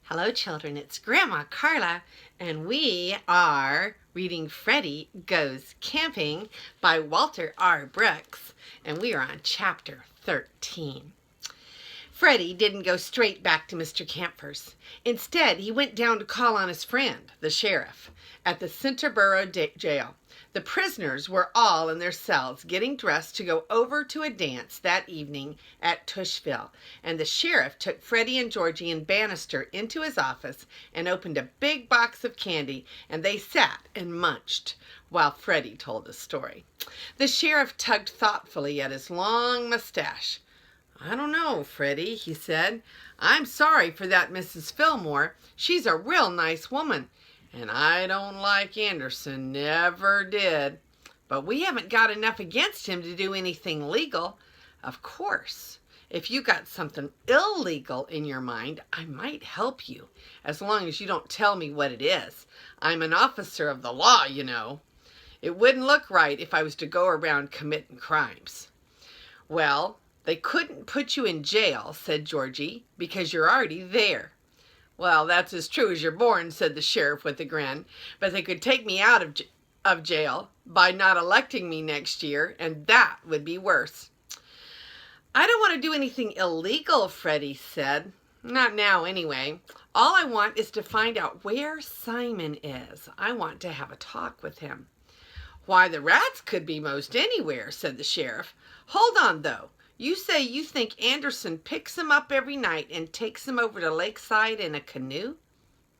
Hello, children. It's Grandma Carla, and we are reading Freddy Goes Camping by Walter R. Brooks, and we are on chapter 13. Freddy didn't go straight back to Mr. Camphor's. Instead, he went down to call on his friend, the sheriff, at the Centerboro jail. The prisoners were all in their cells getting dressed to go over to a dance that evening at Tushville, and the sheriff took Freddy and Georgie and Bannister into his office and opened a big box of candy, and they sat and munched while Freddy told the story. The sheriff tugged thoughtfully at his long mustache. "I don't know, Freddy," he said. "I'm sorry for that Mrs. Fillmore. She's a real nice woman. And I don't like Anderson, never did. But we haven't got enough against him to do anything legal. Of course, if you got something illegal in your mind, I might help you, as long as you don't tell me what it is. I'm an officer of the law, you know. It wouldn't look right if I was to go around committing crimes." "Well, they couldn't put you in jail," said Georgie, "because you're already there." "Well, that's as true as you're born," said the sheriff with a grin. "But they could take me out of jail by not electing me next year, and that would be worse." "I don't want to do anything illegal," Freddy said. "Not now, anyway. All I want is to find out where Simon is. I want to have a talk with him." "Why, the rats could be most anywhere," said the sheriff. "Hold on, though. You say you think Anderson picks him up every night and takes him over to Lakeside in a canoe?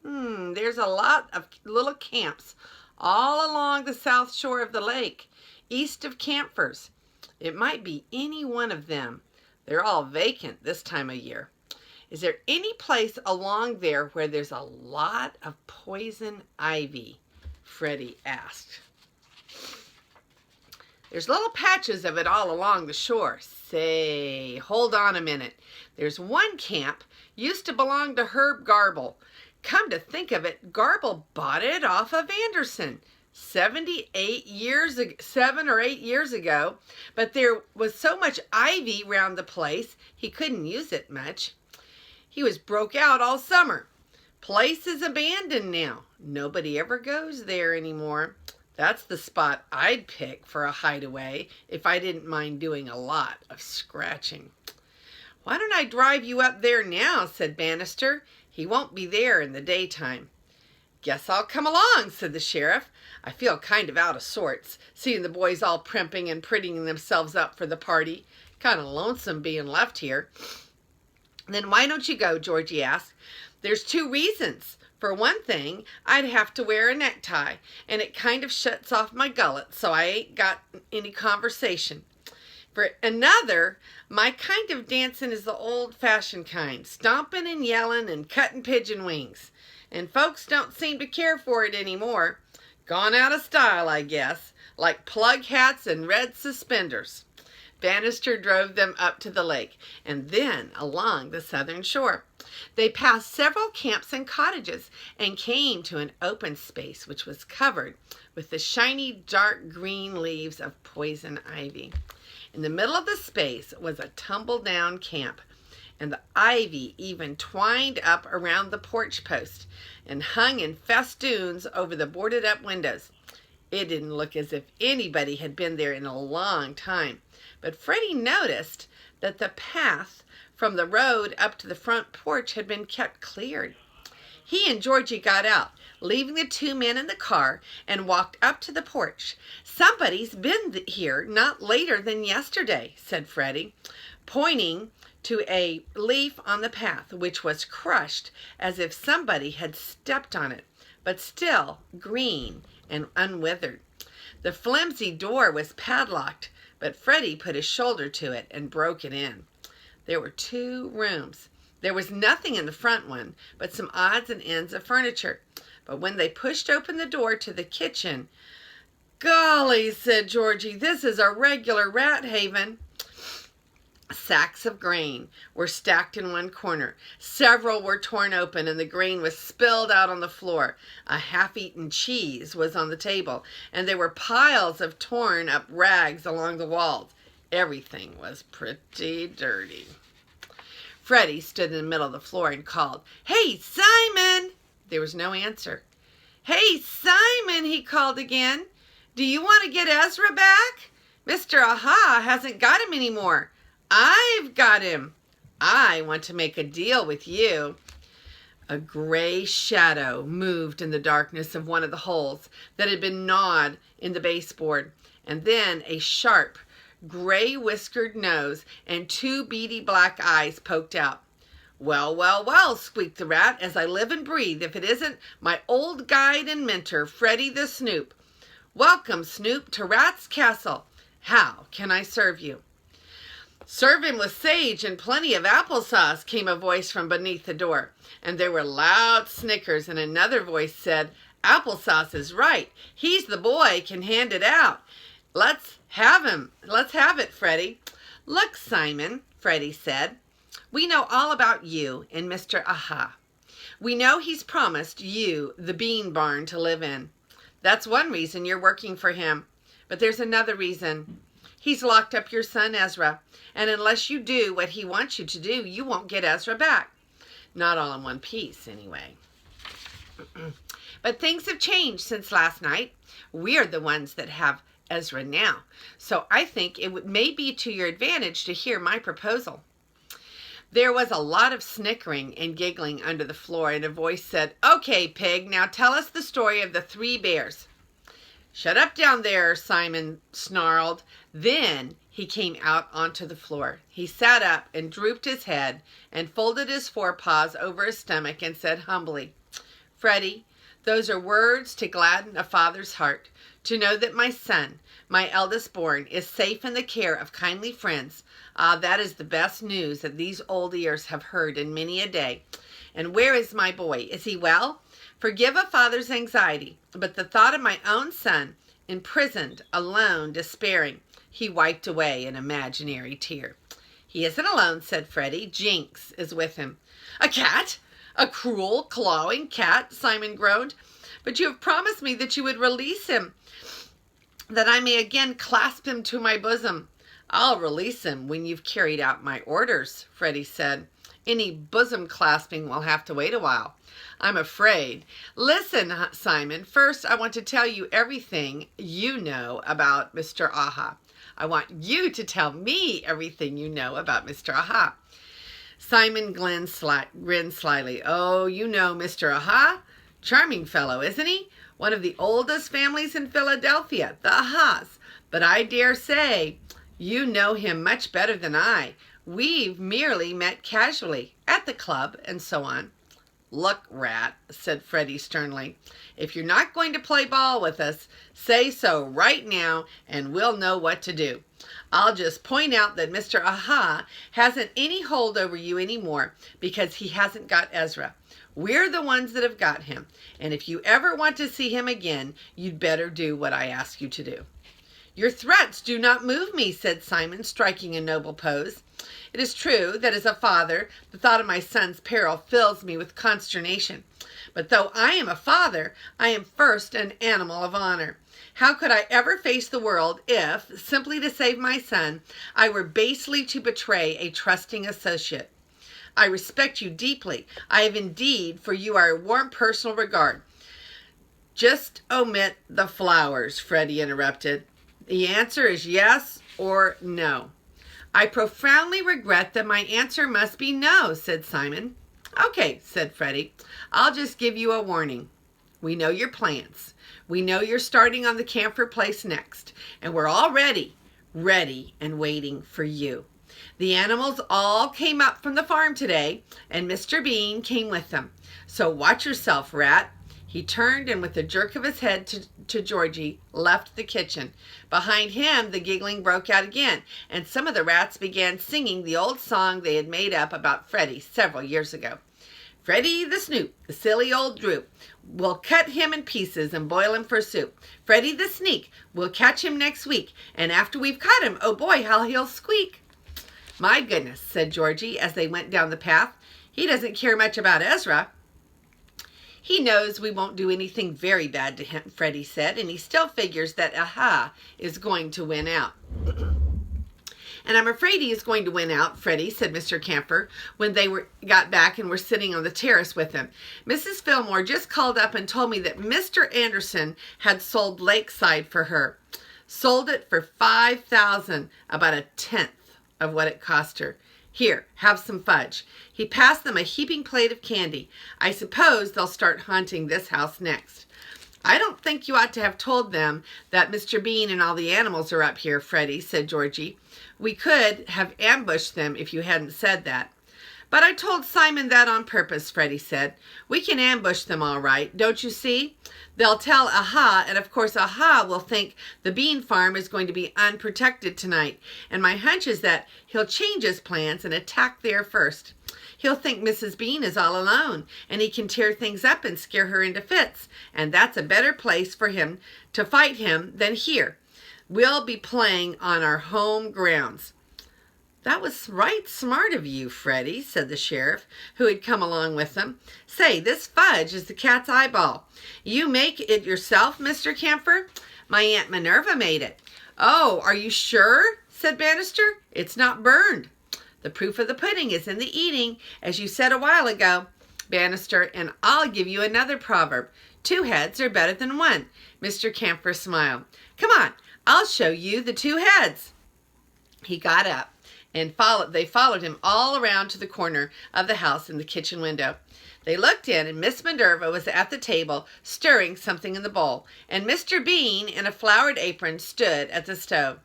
There's a lot of little camps all along the south shore of the lake, east of Camphor's. It might be any one of them. They're all vacant this time of year. Is there any place along there where there's a lot of poison ivy?" Freddy asked. "There's little patches of it all along the shore. Say, hold on a minute. There's one camp used to belong to Herb Garble. Come to think of it, Garble bought it off of Anderson 7 or 8 years ago, but there was so much ivy round the place he couldn't use it much. He was broke out all summer. Place is abandoned now. Nobody ever goes there anymore. That's the spot I'd pick for a hideaway if I didn't mind doing a lot of scratching." "Why don't I drive you up there now?" said Bannister. "He won't be there in the daytime." "Guess I'll come along," said the sheriff. "I feel kind of out of sorts, seeing the boys all primping and prettying themselves up for the party. Kind of lonesome being left here." "Then why don't you go?" Georgie asked. "There's 2 reasons. For one thing, I'd have to wear a necktie, and it kind of shuts off my gullet, so I ain't got any conversation. For another, my kind of dancing is the old-fashioned kind, stomping and yelling and cutting pigeon wings. And folks don't seem to care for it anymore. Gone out of style, I guess, like plug hats and red suspenders." Bannister drove them up to the lake and then along the southern shore. They passed several camps and cottages and came to an open space which was covered with the shiny dark green leaves of poison ivy. In the middle of the space was a Tumbledown camp, and the ivy even twined up around the porch post and hung in festoons over the boarded up windows. It didn't look as if anybody had been there in a long time, but Freddy noticed that the path from the road up to the front porch had been kept cleared. He and Georgie got out, leaving the 2 men in the car, and walked up to the porch. "Somebody's been here not later than yesterday," said Freddy, pointing to a leaf on the path, which was crushed as if somebody had stepped on it, but still green and unwithered. The flimsy door was padlocked, but Freddy put his shoulder to it and broke it in. There were 2 rooms. There was nothing in the front one but some odds and ends of furniture. But when they pushed open the door to the kitchen, "Golly," said Georgie, "this is a regular rat haven." Sacks of grain were stacked in one corner. Several were torn open and the grain was spilled out on the floor. A half-eaten cheese was on the table, and there were piles of torn up rags along the walls. Everything was pretty dirty. Freddy stood in the middle of the floor and called, "Hey, Simon!" There was no answer. "Hey, Simon," he called again. "Do you want to get Ezra back? Mr. Aha hasn't got him anymore. I've got him. I want to make a deal with you." A gray shadow moved in the darkness of one of the holes that had been gnawed in the baseboard, and then a sharp, gray-whiskered nose and two beady black eyes poked out. "Well, well, well," squeaked the rat, "as I live and breathe, if it isn't my old guide and mentor, Freddy the Snoop. Welcome, Snoop, to Rat's Castle. How can I serve you?" "Serve him with sage and plenty of applesauce," came a voice from beneath the door, and there were loud snickers, and another voice said, "Applesauce is right. He's the boy, can hand it out. Let's have him. Let's have it, Freddy." "Look, Simon," Freddy said, "we know all about you and Mr. Aha. We know he's promised you the bean barn to live in. That's one reason you're working for him. But there's another reason. He's locked up your son Ezra, and unless you do what he wants you to do, you won't get Ezra back. Not all in one piece, anyway. But things have changed since last night. We're the ones that have Ezra now, so I think it may be to your advantage to hear my proposal." There was a lot of snickering and giggling under the floor, and a voice said, "Okay, pig, now tell us the story of the three bears." "Shut up down there," Simon snarled. Then he came out onto the floor. He sat up and drooped his head and folded his forepaws over his stomach and said humbly, "Freddy, those are words to gladden a father's heart. To know that my son, my eldest born, is safe in the care of kindly friends, that is the best news that these old ears have heard in many a day. And where is my boy? Is he well? Forgive a father's anxiety, but the thought of my own son, imprisoned, alone, despairing." He wiped away an imaginary tear. "He isn't alone," said Freddy. "Jinx is with him." "A cat? A cruel, clawing cat?" Simon groaned. "But you have promised me that you would release him, that I may again clasp him to my bosom." "I'll release him when you've carried out my orders," Freddy said. "Any bosom clasping will have to wait a while, I'm afraid. Listen, Simon, first I want to tell you everything you know about Mr. Aha. I want you to tell me everything you know about Mr. Aha." Simon grinned slyly. "Oh, you know Mr. Aha? Charming fellow, isn't he? One of the oldest families in Philadelphia, the Ahas. But I dare say you know him much better than I. We've merely met casually, at the club, and so on." "Look, rat," said Freddy sternly, "if you're not going to play ball with us, say so right now, and we'll know what to do. I'll just point out that Mr. Aha hasn't any hold over you anymore because he hasn't got Ezra. We're the ones that have got him, and if you ever want to see him again, you'd better do what I ask you to do." "Your threats do not move me," said Simon, striking a noble pose. "It is true that as a father, the thought of my son's peril fills me with consternation. But though I am a father, I am first an animal of honor. How could I ever face the world if, simply to save my son, I were basely to betray a trusting associate? I respect you deeply. I have indeed for you our warm personal regard." "Just omit the flowers," Freddy interrupted. "The answer is yes or no." "I profoundly regret that my answer must be no," said Simon. "Okay," said Freddy. "I'll just give you a warning. We know your plans. We know you're starting on the camphor place next, and we're all ready and waiting for you. The animals all came up from the farm today, and Mr. Bean came with them. So watch yourself, rat." He turned and with a jerk of his head to Georgie, left the kitchen. Behind him, the giggling broke out again, and some of the rats began singing the old song they had made up about Freddy several years ago. "Freddy the Snoop, the silly old droop, we'll cut him in pieces and boil him for soup. Freddy the Sneak, we'll catch him next week, and after we've caught him, oh boy, how he'll squeak." "My goodness," said Georgie as they went down the path. "He doesn't care much about Ezra." "He knows we won't do anything very bad to him," Freddy said, "and he still figures that Aha is going to win out. And I'm afraid he is going to win out, Freddie, said Mr. Camper, when they got back and were sitting on the terrace with him. Mrs. Fillmore just called up and told me that Mr. Anderson had sold Lakeside for her. Sold it for $5,000, about a tenth of what it cost her. Here, have some fudge. He passed them a heaping plate of candy. I suppose they'll start haunting this house next. I don't think you ought to have told them that Mr. Bean and all the animals are up here, Freddie, said Georgie. We could have ambushed them if you hadn't said that. But I told Simon that on purpose, Freddie said. We can ambush them all right, don't you see? They'll tell Aha, and of course Aha will think the bean farm is going to be unprotected tonight. And my hunch is that he'll change his plans and attack there first. He'll think Mrs. Bean is all alone, and he can tear things up and scare her into fits. And that's a better place for him to fight him than here. We'll be playing on our home grounds. That was right smart of you, Freddie, said the sheriff, who had come along with them. Say, this fudge is the cat's eyeball. You make it yourself, Mr. Camper? My Aunt Minerva made it. Oh, are you sure? Said Bannister. It's not burned. The proof of the pudding is in the eating, as you said a while ago, Bannister, and I'll give you another proverb. 2 heads are better than 1. Mr. Camper smiled. Come on, I'll show you the 2 heads. He got up. And they followed him all around to the corner of the house in the kitchen window. They looked in, and Miss Minerva was at the table stirring something in the bowl, and Mr. Bean, in a flowered apron, stood at the stove.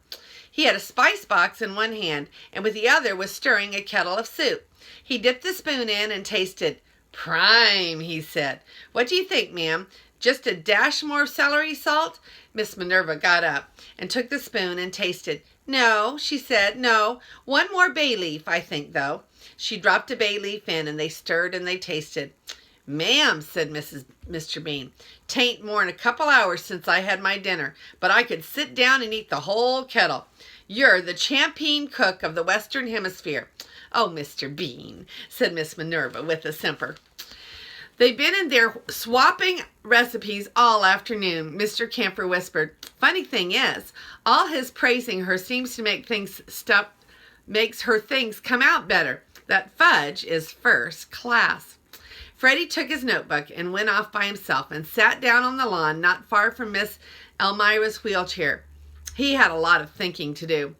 He had a spice box in one hand, and with the other was stirring a kettle of soup. He dipped the spoon in and tasted. Prime, he said. What do you think, ma'am? Just a dash more celery salt? Miss Minerva got up and took the spoon and tasted. No, she said, no. 1 more bay leaf, I think, though. She dropped a bay leaf in, and they stirred and they tasted. Ma'am, said Mr. Bean, 'tain't more'n a couple hours since I had my dinner, but I could sit down and eat the whole kettle. You're the champeen cook of the Western Hemisphere. Oh, Mr. Bean, said Miss Minerva with a simper. They've been in there swapping recipes all afternoon, Mr. Camper whispered. Funny thing is, all his praising her seems to makes her things come out better. That fudge is first class. Freddie took his notebook and went off by himself and sat down on the lawn not far from Miss Elmira's wheelchair. He had a lot of thinking to do.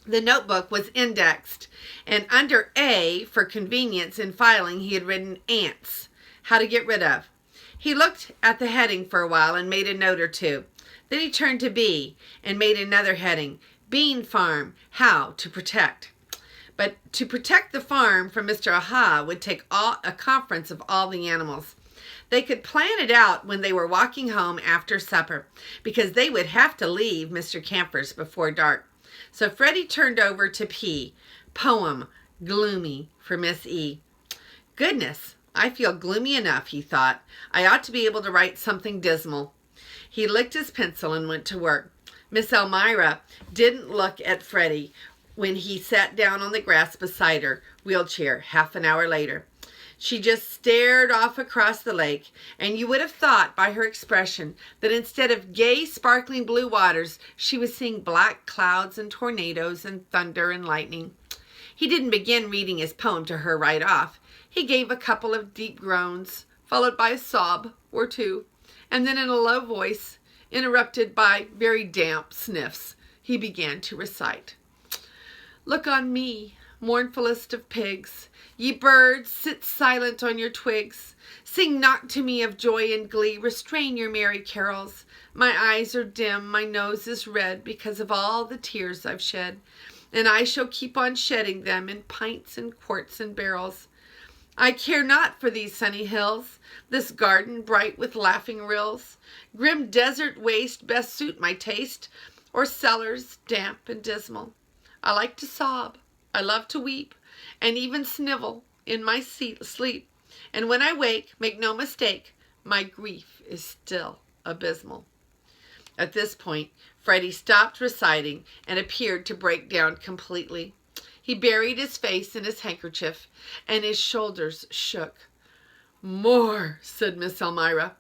The notebook was indexed, and under A, for convenience in filing, he had written ants. How to get rid of. He looked at the heading for a while and made a note or 2. Then he turned to B and made another heading. Bean farm, how to protect. But to protect the farm from Mr. Aha would take a conference of all the animals. They could plan it out when they were walking home after supper, because they would have to leave Mr. Camper's before dark. So Freddie turned over to P. Poem, gloomy, for Miss E. Goodness, I feel gloomy enough, he thought. I ought to be able to write something dismal. He licked his pencil and went to work. Miss Elmira didn't look at Freddie when he sat down on the grass beside her wheelchair half an hour later. She just stared off across the lake, and you would have thought by her expression that instead of gay, sparkling blue waters, she was seeing black clouds and tornadoes and thunder and lightning. He didn't begin reading his poem to her right off. He gave a couple of deep groans, followed by a sob or 2, and then in a low voice, interrupted by very damp sniffs, he began to recite. Look on me, mournfulest of pigs. Ye birds, sit silent on your twigs. Sing not to me of joy and glee. Restrain your merry carols. My eyes are dim, my nose is red, because of all the tears I've shed. And I shall keep on shedding them in pints and quarts and barrels. I care not for these sunny hills, this garden bright with laughing rills. Grim desert waste best suit my taste, or cellars damp and dismal. I like to sob, I love to weep, and even snivel in my sleep. And when I wake, make no mistake, my grief is still abysmal. At this point, Freddie stopped reciting and appeared to break down completely. He buried his face in his handkerchief, and his shoulders shook. More, said Miss Elmira.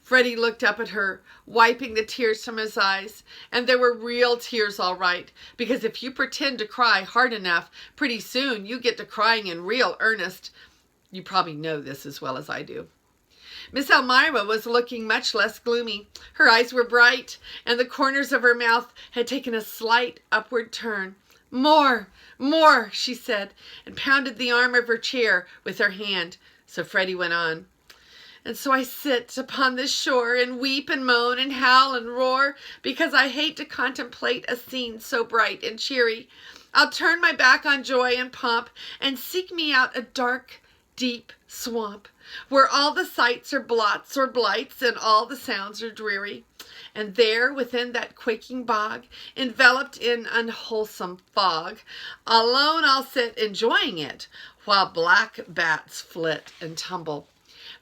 Freddie looked up at her, wiping the tears from his eyes, and there were real tears all right, because if you pretend to cry hard enough, pretty soon you get to crying in real earnest. You probably know this as well as I do. Miss Elmira was looking much less gloomy. Her eyes were bright, and the corners of her mouth had taken a slight upward turn. "More, more," she said, and pounded the arm of her chair with her hand. So Freddie went on. "And so I sit upon this shore and weep and moan and howl and roar because I hate to contemplate a scene so bright and cheery. I'll turn my back on joy and pomp and seek me out a dark, deep swamp where all the sights are blots or blights and all the sounds are dreary. And there, within that quaking bog, enveloped in unwholesome fog, alone I'll sit enjoying it while black bats flit and tumble.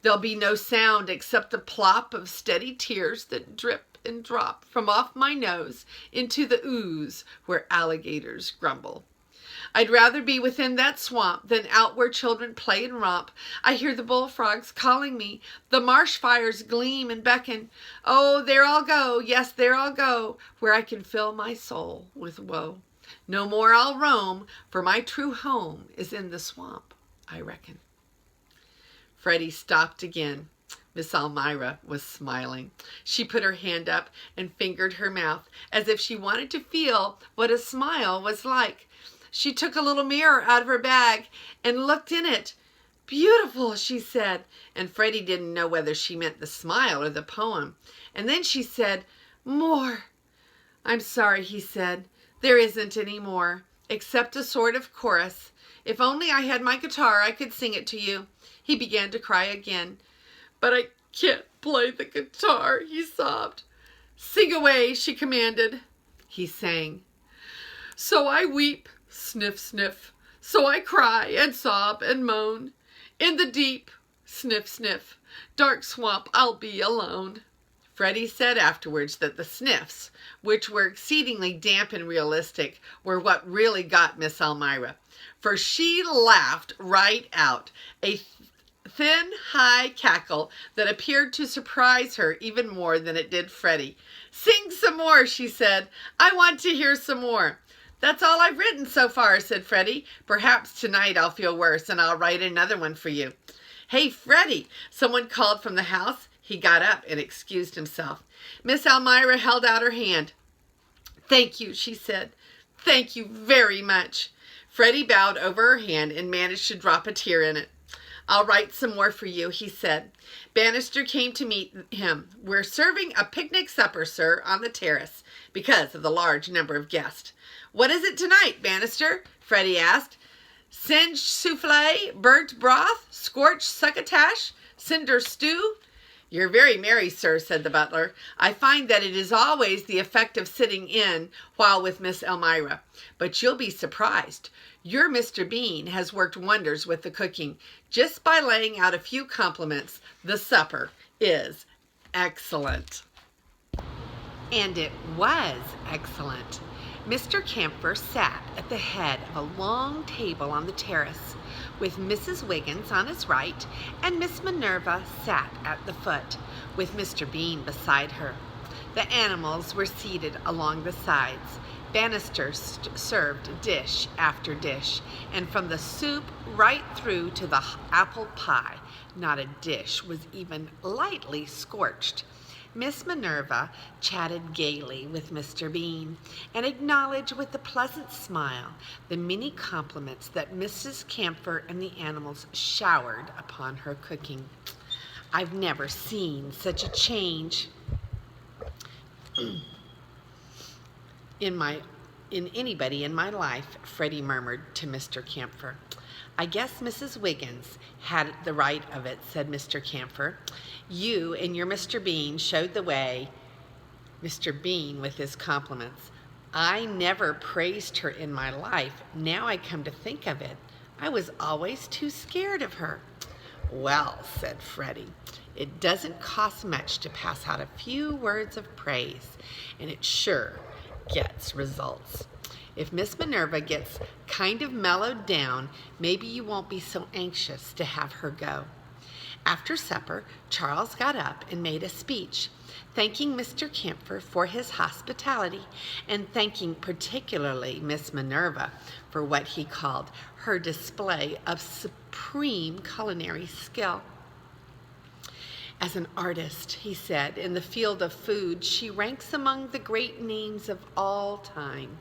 There'll be no sound except the plop of steady tears that drip and drop from off my nose into the ooze where alligators grumble. I'd rather be within that swamp than out where children play and romp. I hear the bullfrogs calling me, the marsh fires gleam and beckon. Oh, there I'll go, yes, there I'll go, where I can fill my soul with woe. No more I'll roam, for my true home is in the swamp, I reckon." Freddie stopped again. Miss Elmira was smiling. She put her hand up and fingered her mouth as if she wanted to feel what a smile was like. She took a little mirror out of her bag and looked in it. "Beautiful," she said, and Freddie didn't know whether she meant the smile or the poem. And then she said, "More." "I'm sorry," he said. "There isn't any more, except a sort of chorus. If only I had my guitar, I could sing it to you." He began to cry again. "But I can't play the guitar," he sobbed. "Sing away," she commanded. He sang. "So I weep, sniff, sniff. So I cry and sob and moan. In the deep, sniff, sniff, dark swamp I'll be alone." Freddie said afterwards that the sniffs, which were exceedingly damp and realistic, were what really got Miss Elmira, for she laughed right out, a thin, high cackle that appeared to surprise her even more than it did Freddie. "Sing some more," she said. "I want to hear some more." "That's all I've written so far," said Freddie. "Perhaps tonight I'll feel worse and I'll write another one for you." "Hey, Freddie," someone called from the house. He got up and excused himself. Miss Elmira held out her hand. "Thank you," she said. "Thank you very much." Freddie bowed over her hand and managed to drop a tear in it. "I'll write some more for you," he said. Bannister came to meet him. "We're serving a picnic supper, sir, on the terrace, because of the large number of guests." "What is it tonight, Bannister?" Freddie asked. "Singed souffle, burnt broth, scorched succotash, cinder stew?" "You're very merry, sir," said the butler. "I find that it is always the effect of sitting in while with Miss Elmira. But you'll be surprised. Your Mr. Bean has worked wonders with the cooking. Just by laying out a few compliments, the supper is excellent." And it was excellent. Mr. Camphor sat at the head of a long table on the terrace, with Mrs. Wiggins on his right, and Miss Minerva sat at the foot, with Mr. Bean beside her. The animals were seated along the sides. Bannister served dish after dish, and from the soup right through to the apple pie, not a dish was even lightly scorched. Miss Minerva chatted gaily with Mr. Bean and acknowledged with a pleasant smile the many compliments that Mrs. Camphor and the animals showered upon her cooking. "I've never seen such a change in anybody in my life," Freddie murmured to Mr. Camphor. "I guess Mrs. Wiggins had the right of it," said Mr. Camphor. "You and your Mr. Bean showed the way." Mr. Bean with his compliments. "I never praised her in my life. Now I come to think of it, I was always too scared of her." "Well," said Freddie, "it doesn't cost much to pass out a few words of praise, and it sure gets results. If Miss Minerva gets kind of mellowed down, maybe you won't be so anxious to have her go." After supper, Charles got up and made a speech, thanking Mr. Camphor for his hospitality and thanking particularly Miss Minerva for what he called her display of supreme culinary skill. As an artist, he said, in the field of food, she ranks among the great names of all time.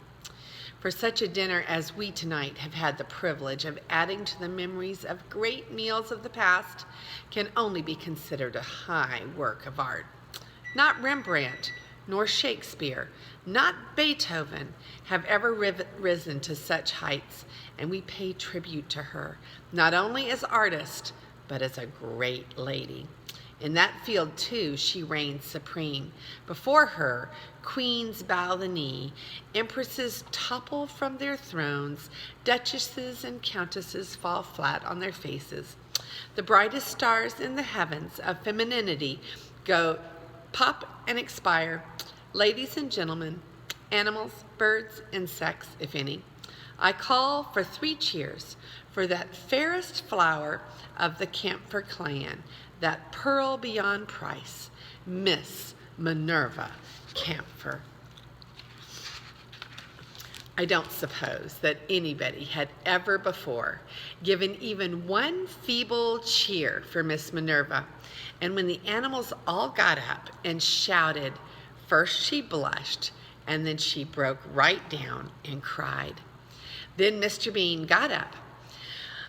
For such a dinner as we tonight have had the privilege of adding to the memories of great meals of the past can only be considered a high work of art. Not Rembrandt, nor Shakespeare, not Beethoven have ever risen to such heights, and we pay tribute to her, not only as artist, but as a great lady. In that field, too, she reigns supreme. Before her, queens bow the knee, empresses topple from their thrones, duchesses and countesses fall flat on their faces. The brightest stars in the heavens of femininity go pop and expire. Ladies and gentlemen, animals, birds, insects, if any, I call for 3 cheers for that fairest flower of the Camphor clan, that pearl beyond price, Miss Minerva Camphor. I don't suppose that anybody had ever before given even one feeble cheer for Miss Minerva, and when the animals all got up and shouted, first she blushed, and then she broke right down and cried. Then Mr. Bean got up.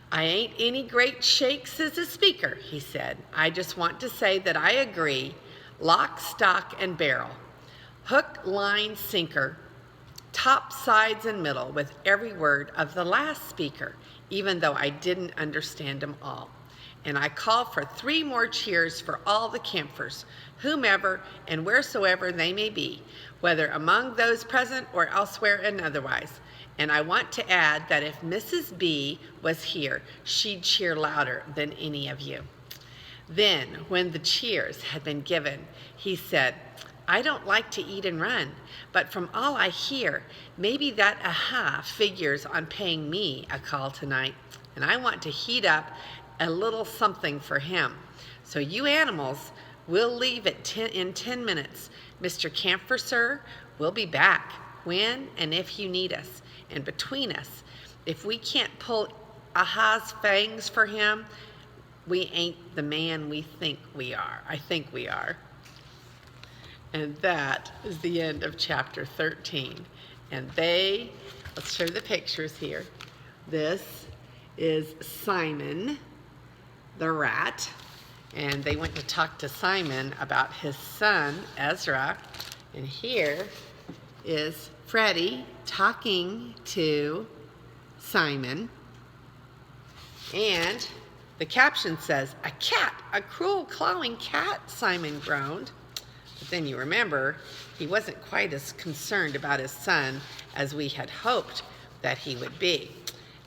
I ain't any great shakes as a speaker, he said. I just want to say that I agree, lock, stock, and barrel, hook, line, sinker, top, sides, and middle with every word of the last speaker, even though I didn't understand them all. And I call for 3 more cheers for all the Camphors, whomever and wheresoever they may be, whether among those present or elsewhere and otherwise. And I want to add that if Mrs. B was here, she'd cheer louder than any of you. Then, when the cheers had been given, he said, I don't like to eat and run, but from all I hear, maybe that aha figures on paying me a call tonight, and I want to heat up a little something for him. So you animals, we'll leave in 10 minutes. Mr. Camphor, sir, we'll be back when and if you need us. And between us, if we can't pull aha's fangs for him, we ain't the man we think we are. I think we are. And that is the end of chapter 13. And let's show the pictures here. This is Simon the rat. And they went to talk to Simon about his son, Ezra. And here is Freddy talking to Simon. And the caption says, a cat, a cruel clawing cat, Simon groaned. But then you remember, he wasn't quite as concerned about his son as we had hoped that he would be.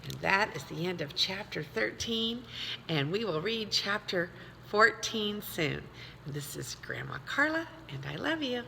And that is the end of chapter 13, and we will read chapter 14 soon. This is Grandma Carla, and I love you.